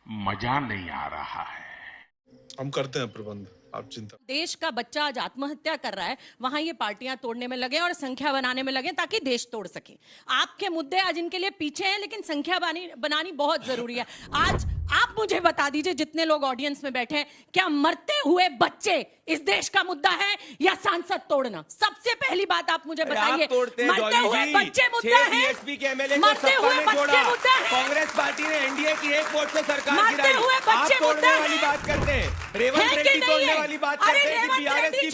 मजा नहीं आ रहा है। हम करते हैं प्रबंध, आप चिंता। देश का बच्चा आज आत्महत्या कर रहा है, वहां ये पार्टियां तोड़ने में लगे और संख्या बनाने में लगे ताकि देश तोड़ सके। आपके मुद्दे आज इनके लिए पीछे हैं, लेकिन संख्या बनानी बहुत जरूरी है। आज आप मुझे बता दीजिए, जितने लोग ऑडियंस में बैठे हैं, क्या मरते हुए बच्चे इस देश का मुद्दा है या सांसद तोड़ना? सबसे पहली बात आप मुझे बताइए। मरते हुए बच्चे मुद्दा है, मरते हुए बच्चे मुद्दा है। कांग्रेस पार्टी ने एनडीए की एक वोट से सरकार मरते हुए बच्चे मुद्दा है। वाली बात करते हैं, रेवंत रेड्डी तोड़ने वाली बात करते हैं कि बीआरएस की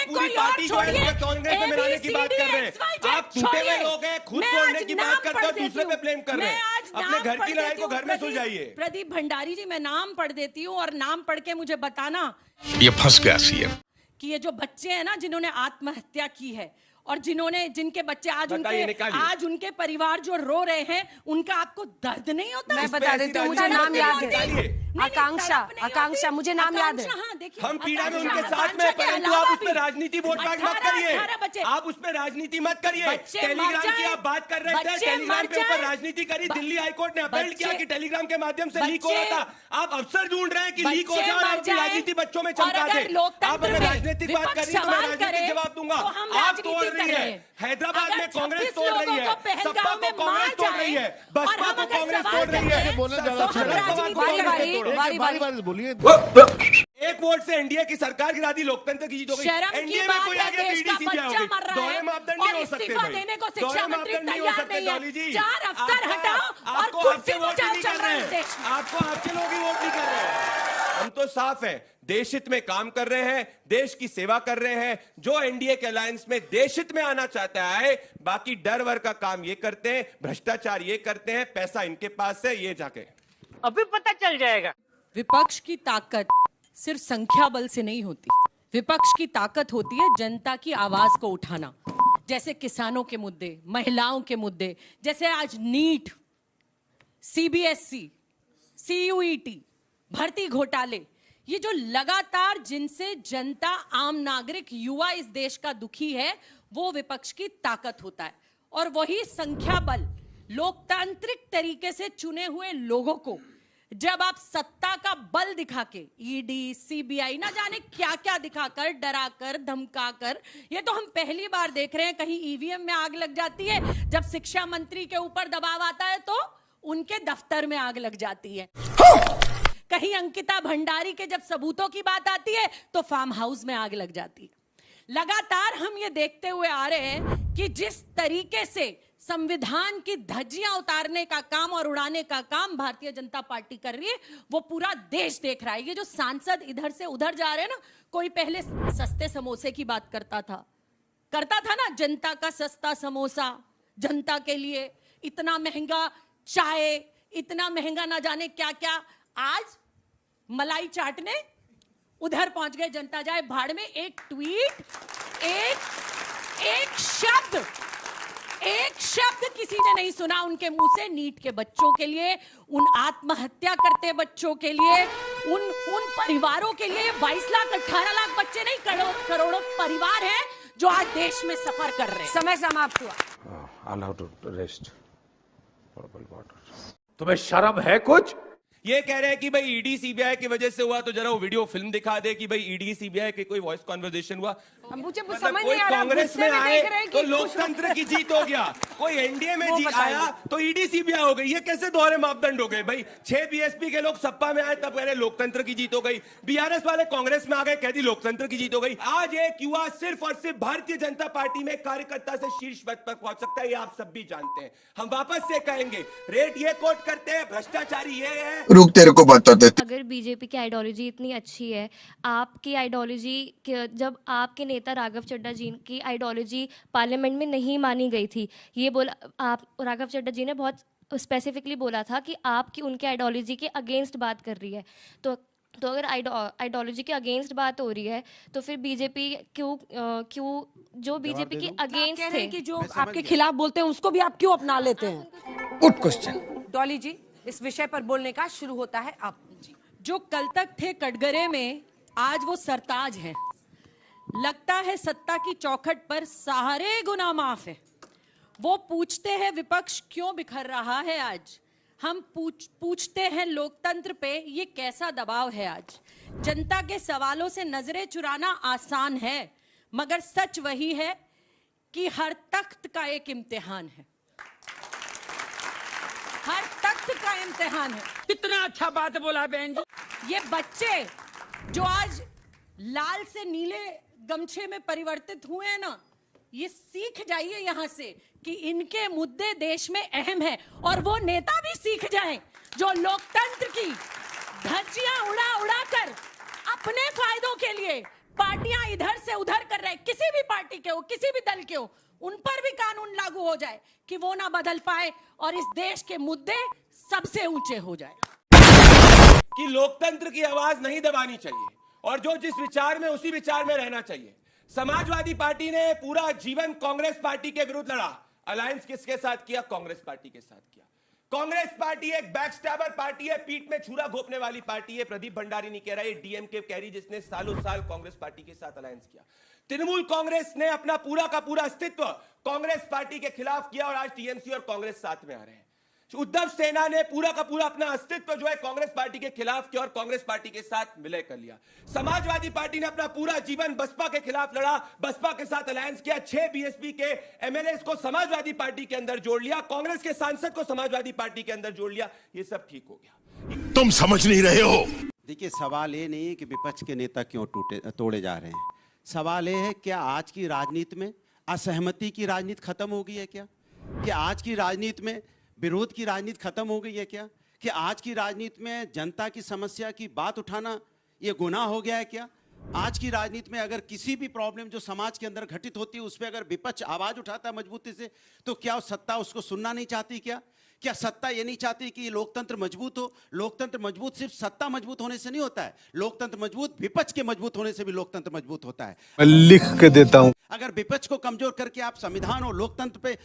पूरी पार्टी जो है कांग्रेस में मिलाने की बात कर रहे हैं। आप टूटे हुए लोग हैं, खुद तोड़ने की बात करते हो, दूसरे पे ब्लेम कर रहे हैं। अपने घर की लड़ाई को घर में सुलझाइए। प्रदीप भंडारी जी, मैं नाम पढ़ देती हूँ और नाम पढ़ के मुझे बताना ये फंस गया सीएम कि ये जो बच्चे हैं ना, जिन्होंने आत्महत्या की है और जिनके बच्चे आज उनके परिवार जो रो रहे हैं, उनका आपको दर्द नहीं होता? मैं बता देती हूँ, मुझे नाम याद है। आकांक्षा, मुझे नाम याद है। हम पीड़ा में उनके साथ में, परंतु आप उसमें राजनीति वोट बैंक मत करिए। आप उसमें राजनीति मत करिए। टेलीग्राम की आप बात कर रहे थे, टेलीग्राम के ऊपर राजनीति करी। दिल्ली हाईकोर्ट ने अपील किया कि टेलीग्राम के माध्यम से लीक हो रहा था। आप अवसर ढूंढ रहे हैं कि लीक हो जाए और आपकी राजनीति बच्चों में चमका दे। आप अगर राजनीतिक बात करिए तो मैं राजनीतिक जवाब दूंगा। आप तोड़ रही है, हैदराबाद में कांग्रेस तोड़ रही है, सपा को कांग्रेस तोड़ रही है, बसपा को कांग्रेस तोड़ रही है। बारी बोलिए। एक वोट से एनडीए की सरकार गिरा दी, लोकतंत्र की जीत हो गई। एनडीए में कोई आगे ईडीसी हो गई। दोहरे मापदंड नहीं हो सकते भाई, दोहरे मापदंड नहीं हो सकते डॉली जी। आपको आपके वोट नहीं कर रहे हैं, आपको आपके लोग ही वोट नहीं कर रहे हैं। हम तो साफ है, देश हित में काम कर रहे हैं, देश की सेवा कर रहे हैं। जो एनडीए के अलायंस में देश हित में आना चाहता है, बाकी डर वर का काम ये करते हैं, भ्रष्टाचार ये करते हैं, पैसा इनके पास है, ये जाके अभी पता चल जाएगा। विपक्ष की ताकत सिर्फ संख्या बल से नहीं होती। विपक्ष की ताकत होती है जनता की आवाज को उठाना। जैसे किसानों के मुद्दे, महिलाओं के मुद्दे, जैसे आज नीट, सीबीएसई, सीयूईटी, भर्ती घोटाले, ये जो लगातार जिनसे जनता, आम नागरिक, युवा इस देश का दुखी है, वो विपक्ष की ताकत होता है। और वही संख्या बल, लोकतांत्रिक तरीके से चुने हुए लोगों को जब आप सत्ता का बल दिखा के, ईडी, सीबीआई, ना जाने क्या क्या दिखाकर, डराकर, धमकाकर, ये तो हम पहली बार देख रहे हैं। कहीं ईवीएम में आग लग जाती है, जब शिक्षा मंत्री के ऊपर दबाव आता है तो उनके दफ्तर में आग लग जाती है। कहीं अंकिता भंडारी के जब सबूतों की बात आती है तो फार्म हाउस में आग लग जाती है। लगातार हम ये देखते हुए आ रहे हैं कि जिस तरीके से संविधान की धज्जियां उतारने का काम और उड़ाने का काम भारतीय जनता पार्टी कर रही है, वो पूरा देश देख रहा है। ये जो सांसद इधर से उधर जा रहे हैं ना, कोई पहले सस्ते समोसे की बात करता था ना, जनता का सस्ता समोसा, जनता के लिए इतना महंगा चाय, इतना महंगा ना जाने क्या क्या। आज मलाई चाटने उधर पहुंच गए, जनता जाए भाड़ में। एक ट्वीट, एक शब्द किसी ने नहीं सुना उनके मुंह से नीट के बच्चों के लिए, उन आत्महत्या करते बच्चों के लिए, उन परिवारों के लिए। 22 लाख 18 लाख बच्चे नहीं, करोड़ों परिवार हैं जो आज देश में सफर कर रहे हैं। समय समाप्त हुआ। Allow to rest. तुम्हें शर्म है कुछ? ये कह रहे हैं कि भाई ईडी सीबीआई की वजह से हुआ, तो जरा वो वीडियो फिल्म दिखा दे कि भाई ईडी सीबीआई के कोई वॉइस कॉन्वर्सेशन हुआ। मुझे मतलब समझ कोई नहीं आ रहा, कांग्रेस में आए तो लोकतंत्र की जीत हो गया, कोई एनडीए में जीत आया तो ईडी सीबीआई हो गई। ये कैसे दोहरे मापदंड हो गए भाई? 6 बीएसपी के लोग सपा में आए तब कह रहे लोकतंत्र की जीत हो गई, बीआरएस वाले कांग्रेस में आ गए, कह दी लोकतंत्र की जीत हो गई। आज एक युवा सिर्फ और सिर्फ भारतीय जनता पार्टी में कार्यकर्ता से शीर्ष पद पर पहुंच सकता है, ये आप सब भी जानते हैं। हम वापस से कहेंगे, रेट ये कोट करते हैं, भ्रष्टाचारी ये है। रुक, तेरे को बता देते। अगर बीजेपी की आइडियोलॉजी इतनी अच्छी है, आपकी आइडियोलॉजी, जब आपके नेता राघव चड्ढा जी की आइडियोलॉजी पार्लियामेंट में नहीं मानी गई थी, ये बोला आप, राघव चड्ढा जी ने बहुत स्पेसिफिकली बोला था कि आपकी उनके आइडियोलॉजी के अगेंस्ट बात कर रही है। तो अगर आइडियोलॉजी के अगेंस्ट बात हो रही है तो फिर बीजेपी क्यों जो बीजेपी के अगेंस्ट थे, कि जो आपके खिलाफ बोलते हैं उसको भी आप क्यों अपना लेते हैं? Good question. डॉली जी, इस विषय पर बोलने का शुरू होता है अब। जो कल तक थे कटघरे में, आज वो सरताज हैं। लगता है सत्ता की चौखट पर सारे गुनाह माफ है। वो पूछते हैं विपक्ष क्यों बिखर रहा है आज। हम पूछते हैं लोकतंत्र पे ये कैसा दबाव है आज। जनता के सवालों से नजरें चुराना आसान है, मगर सच वही है कि हर तख्त का एक इम्तिहान है। हर तख्त का इम्तिहान है। कितना अच्छा बात बोला बहन जी। ये बच्चे जो आज लाल से नीले गमछे में परिवर्तित हुए हैं ना, ये सीख जाइए यहां से कि इनके मुद्दे देश में अहम है, और वो नेता भी सीख जाएं जो लोकतंत्र की धज्जियां उड़ा उड़ा कर अपने फायदों के लिए पार्टियां इधर से उधर कर रहे, किसी भी पार्टी के हो, किसी भी दल के हो, उन पर भी कानून लागू हो जाए कि वो ना बदल पाए और इस देश के मुद्दे सबसे ऊंचे हो जाए। कि लोकतंत्र की आवाज नहीं दबानी चाहिए और जो जिस विचार में उसी विचार में रहना चाहिए। समाजवादी पार्टी ने पूरा जीवन कांग्रेस पार्टी के विरुद्ध लड़ा। अलायंस किसके साथ किया? कांग्रेस पार्टी के साथ किया। कांग्रेस पार्टी एक बैकस्टैबर पार्टी है, पीठ में छुरा घोंपने वाली पार्टी है। प्रदीप भंडारी नहीं कह रहा, ये डीएमके कह रही, जिसने सालों साल कांग्रेस पार्टी के साथ अलायंस किया। तृणमूल कांग्रेस ने अपना पूरा का पूरा अस्तित्व कांग्रेस पार्टी के खिलाफ किया और आज टीएमसी और कांग्रेस साथ में आ रहे हैं। उद्धव सेना ने पूरा का पूरा अपना अस्तित्व जो है कांग्रेस पार्टी के खिलाफ किया और कांग्रेस पार्टी के साथ विलय कर लिया। समाजवादी पार्टी ने अपना पूरा जीवन बसपा के खिलाफ लड़ा, बसपा के साथ अलायंस किया, 6 बीएसपी के एमएलए को समाजवादी पार्टी के अंदर जोड़ लिया, कांग्रेस के सांसद को समाजवादी पार्टी के अंदर जोड़ लिया। ये सब ठीक हो गया। तुम समझ नहीं रहे हो। देखिए, सवाल ये नहीं है कि विपक्ष के नेता क्यों तोड़े जा रहे हैं। सवाल ये है, क्या आज की राजनीति में असहमति की राजनीति खत्म हो गई है? क्या आज की राजनीति में विरोध की राजनीति खत्म हो गई है? कि आज की राजनीति में जनता की समस्या की बात उठाना ये गुनाह हो गया है? क्या आज की राजनीति में अगर किसी भी प्रॉब्लम जो समाज के अंदर घटित होती है उस पर अगर विपक्ष आवाज उठाता है मजबूती से, तो क्या सत्ता उसको सुनना नहीं चाहती? क्या सत्ता ये नहीं चाहती कि लोकतंत्र मजबूत हो? लोकतंत्र मजबूत सिर्फ सत्ता मजबूत होने से नहीं होता है, लोकतंत्र मजबूत विपक्ष के मजबूत होने से भी लोकतंत्र मजबूत होता है। मैं लिख के देता हूं। अगर विपक्ष को कमजोर करके आप संविधान और लोकतंत्र पे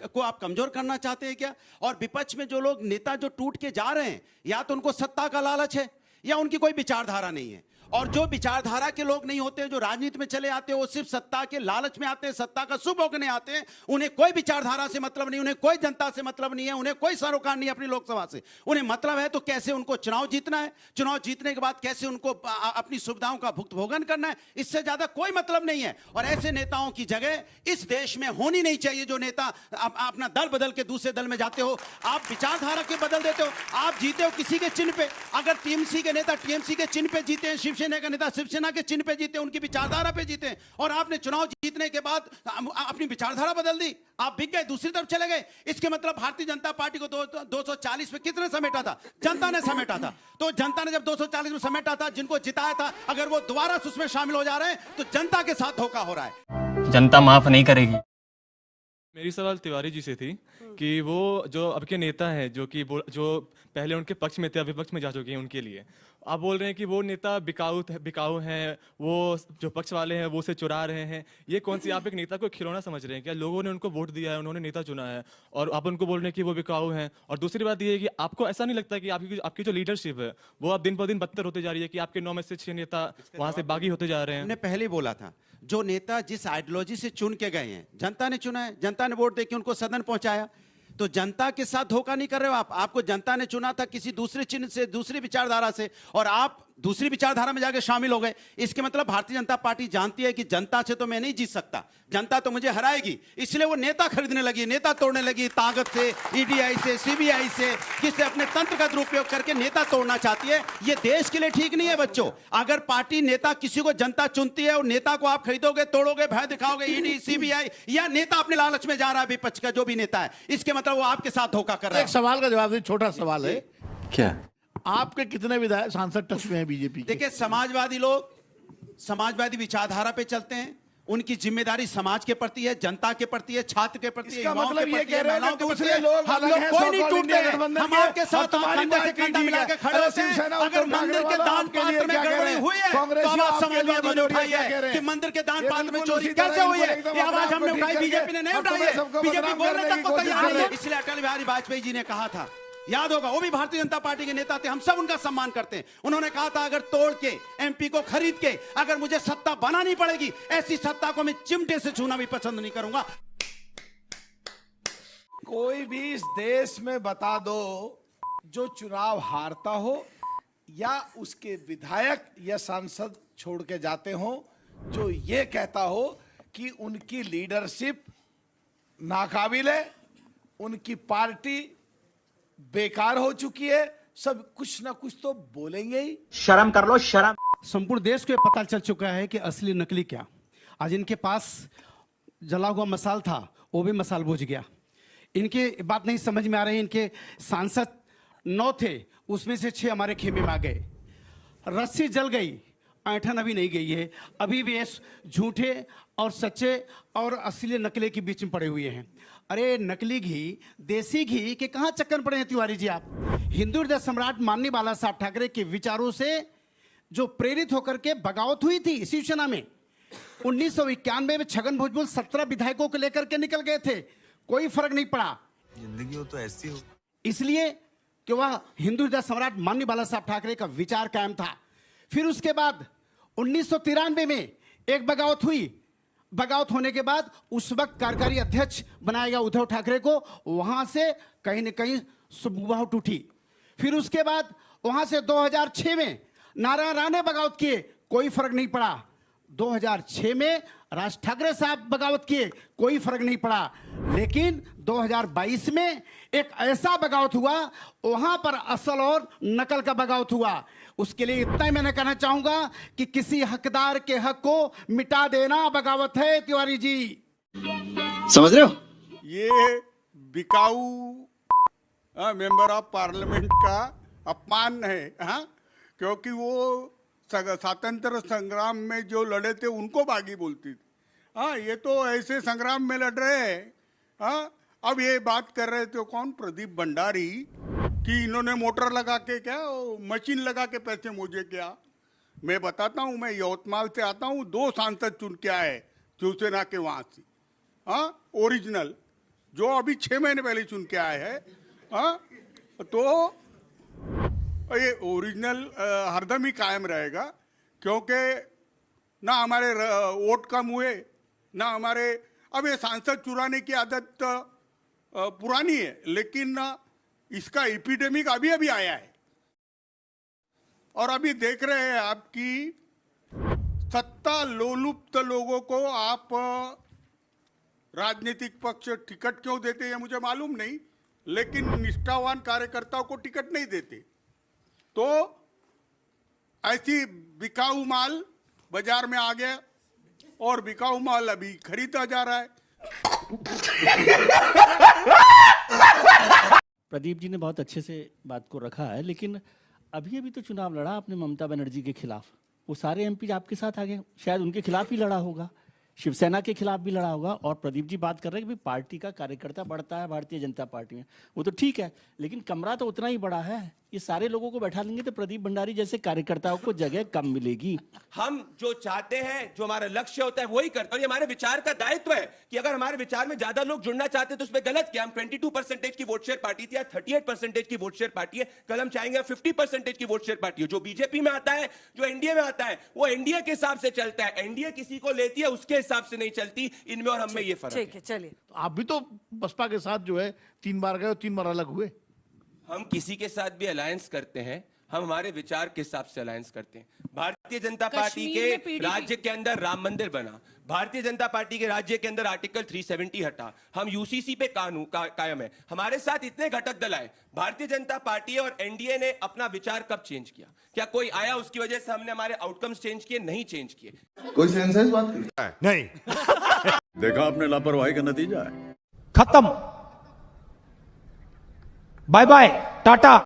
को आप कमजोर करना चाहते हैं क्या? और विपक्ष में जो लोग नेता जो टूट के जा रहे हैं, या तो उनको सत्ता का लालच है या उनकी कोई विचारधारा नहीं है। और जो विचारधारा के लोग नहीं होते, जो राजनीति में चले आते हैं, वो सिर्फ सत्ता के लालच में आते हैं, सत्ता का शुभ भोगने आते हैं। उन्हें कोई विचारधारा से मतलब नहीं, उन्हें कोई जनता से मतलब नहीं है, उन्हें कोई सरोकार नहीं अपनी लोकसभा से। उन्हें मतलब है तो कैसे उनको चुनाव जीतना है, चुनाव जीतने के बाद कैसे उनको अपनी सुविधाओं का भुगत भोगन करना है, इससे ज्यादा कोई मतलब नहीं है। और ऐसे नेताओं की जगह इस देश में होनी नहीं चाहिए। जो नेता अपना दल बदल के दूसरे दल में जाते हो, आप विचारधारा के बदल देते हो, आप जीते हो किसी के चिन्ह पे। अगर टीएमसी के नेता टीएमसी के चिन्ह पे जीते हैं, शिवसेना का नेता शिवसेना के चिन्ह पे जीते, उनकी विचारधारा पे जीते, और आपने चुनाव जीतने के बाद अपनी विचारधारा बदल दी, आप बिक गए, दूसरी तरफ चले गए। इसके मतलब भारतीय जनता पार्टी को 240 में कितने समेटा था? जनता ने समेटा था। तो जनता ने जब 240 में समेटा था, जिनको जिताया था, अगर वो दोबारा उसमें शामिल हो जा रहे हैं तो जनता के साथ धोखा हो रहा है। जनता माफ नहीं करेगी। मेरी सवाल तिवारी जी से थी कि वो जो अब के नेता हैं जो पहले उनके पक्ष में थे, विपक्ष में जा चुके हैं, उनके लिए आप बोल रहे हैं कि वो नेता बिकाऊ हैं, वो जो पक्ष वाले हैं वो उसे चुरा रहे हैं। ये कौन सी, आप एक नेता को खिलौना समझ रहे हैं क्या? लोगों ने उनको वोट दिया है, उन्होंने नेता चुना है, और आप उनको बोल रहे हैं कि वो बिकाऊ हैं। और दूसरी बात ये है कि आपको ऐसा नहीं लगता कि आपकी जो लीडरशिप है वो अब दिन ब दिन बदतर होते जा रही है, कि आपके 9 में से 6 नेता वहां से बागी होते जा रहे हैं? हमने पहले बोला था, जो नेता जिस आइडियोलॉजी से चुन के गए हैं, जनता ने चुना है, जनता ने वोट देके उनको सदन पहुंचाया, तो जनता के साथ धोखा नहीं कर रहे हो आप। आपको जनता ने चुना था किसी दूसरे चिन्ह से, दूसरी विचारधारा से, और आप दूसरी विचारधारा में जाके शामिल हो गए। इसके मतलब भारतीय जनता पार्टी जानती है कि जनता से तो मैं नहीं जीत सकता, जनता तो मुझे हराएगी, इसलिए वो नेता खरीदने लगी, नेता तोड़ने लगी, ताकत से, ईडीआई से, सीबीआई से, किसी अपने तंत्र का दुरुपयोग करके नेता तोड़ना चाहती है। ये देश के लिए ठीक नहीं है बच्चों। अगर पार्टी नेता किसी को जनता चुनती है और नेता को आप खरीदोगे, तोड़ोगे, भय दिखाओगे, ईडी, सीबीआई, या नेता अपने लालच में जा रहा है, विपक्ष का जो भी नेता है, इसके मतलब वो आपके साथ धोखा कर रहा है। एक सवाल का जवाब, छोटा सवाल है, क्या आपके कितने विधायक सांसद टच में हैं बीजेपी के? देखिए, समाजवादी लोग समाजवादी विचारधारा पे चलते हैं, उनकी जिम्मेदारी समाज के प्रति है, जनता के प्रति है, छात्र के प्रति है, मतलब ये कह रहे हैं कि दूसरे लोग हम लोग कोई नहीं टूटते हैं, हम आपके साथ कंधे से कंधा मिला के खड़े होते हैं। अगर मंदिर के दान पात्र में गड़बड़ी हुई है तो आप समाजवादियों ने उठाई है कि मंदिर के दान पात्र में चोरी कैसे हुई है, ये आवाज हमने उठाई, बीजेपी ने नहीं उठाई है। बीजेपी बोलने तक को तैयार नहीं है। इसलिए अटल बिहारी वाजपेयी जी ने कहा था, याद होगा, वो भी भारतीय जनता पार्टी के नेता थे, हम सब उनका सम्मान करते हैं। उन्होंने कहा था, अगर तोड़ के एमपी को खरीद के अगर मुझे सत्ता बनानी पड़ेगी, ऐसी सत्ता को मैं चिमटे से छूना भी पसंद नहीं करूंगा। कोई भी इस देश में बता दो जो चुनाव हारता हो या उसके विधायक या सांसद छोड़ के जाते हो, जो ये कहता हो कि उनकी लीडरशिप नाकाबिल है, उनकी पार्टी बेकार हो चुकी है, सब कुछ ना कुछ तो बोलेंगे ही। शर्म कर लो, शर्म। संपूर्ण देश को ये पता चल चुका है कि असली नकली क्या। आज इनके पास जला हुआ मसाल था, वो भी मसाल बुझ गया। इनके बात नहीं समझ में आ रही। इनके सांसद 9 थे, उसमें से 6 हमारे खेमे में आ गए। रस्सी जल गई, ऐंठन अभी नहीं गई है। अभी भी ये झूठे और सच्चे और असली नकली के बीच में पड़े हुए हैं। अरे नकली घी, देसी घी के कहाँ चक्कर पड़े हैं तिवारी जी आप? हिंदू हृदय सम्राट माननीय बाला साहब ठाकरे के विचारों से जो प्रेरित होकर के बगावत हुई थी शिवसेना में, 1991 में छगन भुजबल 17 विधायकों को लेकर के निकल गए थे, कोई फर्क नहीं पड़ा। जिंदगी हो तो ऐसी हो, इसलिए कि वह हिंदू हृदय सम्राट माननीय बाला साहब ठाकरे का विचार कायम था। फिर उसके बाद 1993 में एक बगावत हुई। बगावत होने के बाद उस वक्त कार्यकारी अध्यक्ष बनाया गया उद्धव ठाकरे को, वहां से कहीं न कहीं सुबह टूटी। फिर उसके बाद वहां से 2006 में नारायण राणे बगावत किए, कोई फर्क नहीं पड़ा। 2006 में राज ठाकरे साहब बगावत किए, कोई फर्क नहीं पड़ा। लेकिन 2022 में एक ऐसा बगावत हुआ, वहां पर असल और नकल का बगावत हुआ। उसके लिए इतना ही मैंने कहना चाहूंगा कि किसी हकदार के हक को मिटा देना बगावत है तिवारी जी। समझ रहे हो? ये बिकाऊ मेंबर ऑफ पार्लियामेंट का अपमान है, हाँ? क्योंकि वो स्वतंत्र संग्राम में जो लड़े थे उनको बागी बोलती थी। हाँ, ये तो ऐसे संग्राम में लड़ रहे हैं। हाँ, अब ये बात कर रहे थे कौन, प्रदीप भंडारी, कि इन्होंने मोटर लगा के क्या, मशीन लगा के पैसे मुझे क्या। मैं बताता हूँ, मैं यवतमाल से आता हूँ, 2 सांसद चुन के आए शिवसेना के वहाँ से। हाँ, ओरिजिनल, जो अभी 6 महीने पहले चुन के आए हैं। हाँ, तो ये ओरिजिनल हरदम ही कायम रहेगा, क्योंकि ना हमारे वोट कम हुए, ना हमारे। अब ये सांसद चुराने की आदत पुरानी है, लेकिन इसका एपिडेमिक अभी अभी आया है। और अभी देख रहे हैं आपकी सत्ता लोलुप्त लोगों को आप राजनीतिक पक्ष टिकट क्यों देते हैं मुझे मालूम नहीं, लेकिन निष्ठावान कार्यकर्ताओं को टिकट नहीं देते। तो ऐसी बिकाऊ माल बाजार में आ गया और बिकाऊ माल अभी खरीदा जा रहा है। प्रदीप जी ने बहुत अच्छे से बात को रखा है, लेकिन अभी अभी तो चुनाव लड़ा आपने ममता बनर्जी के खिलाफ, वो सारे एमपी आपके साथ आ गए, शायद उनके खिलाफ ही लड़ा होगा, शिवसेना के खिलाफ भी लड़ा होगा। और प्रदीप जी बात कर रहे हैं कि पार्टी का कार्यकर्ता बढ़ता है भारतीय जनता पार्टी में, वो तो ठीक है, लेकिन कमरा तो उतना ही बड़ा है। ये सारे लोगों को बैठा लेंगे तो प्रदीप भंडारी जैसे कार्यकर्ताओं को जगह कम मिलेगी। हम जो चाहते हैं, जो हमारा लक्ष्य होता है, वही करते हैं। और ये हमारे विचार का दायित्व है कि अगर हमारे विचार में ज्यादा लोग जुड़ना चाहते हैं तो उसमें गलत क्या। हम 22% की वोट शेयर पार्टी थी, 38% की वोट शेयर पार्टी है। कल हम चाहेंगे 50% की वोट शेयर पार्टी हो। जो बीजेपी में आता है, जो एनडीए में आता है, वो एनडीए के हिसाब से चलता है। एनडीए किसी को लेती है, उसके हिसाब से नहीं चलती। इनमें और हम में ये फर्क है। ठीक है, चलिए। आप भी तो बसपा के साथ जो है 3 बार गए और 3 बार अलग हुए। हम किसी के साथ भी अलायंस करते हैं, हम हमारे विचार के हिसाब से अलायंस करते हैं। भारतीय जनता पार्टी के राज्य के अंदर राम मंदिर बना, भारतीय जनता पार्टी के राज्य के अंदर आर्टिकल 370 हटा, हम यूसीसी पे कायम है। हमारे साथ इतने घटक दल आए, भारतीय जनता पार्टी और एनडीए ने अपना विचार कब चेंज किया? क्या कोई आया उसकी वजह से हमने हमारे आउटकम्स चेंज किए? नहीं चेंज किए। कोई सेंस है इस बात की? नहीं। देखा आपने लापरवाही का नतीजा है। खत्म, बाय बाय, टाटा।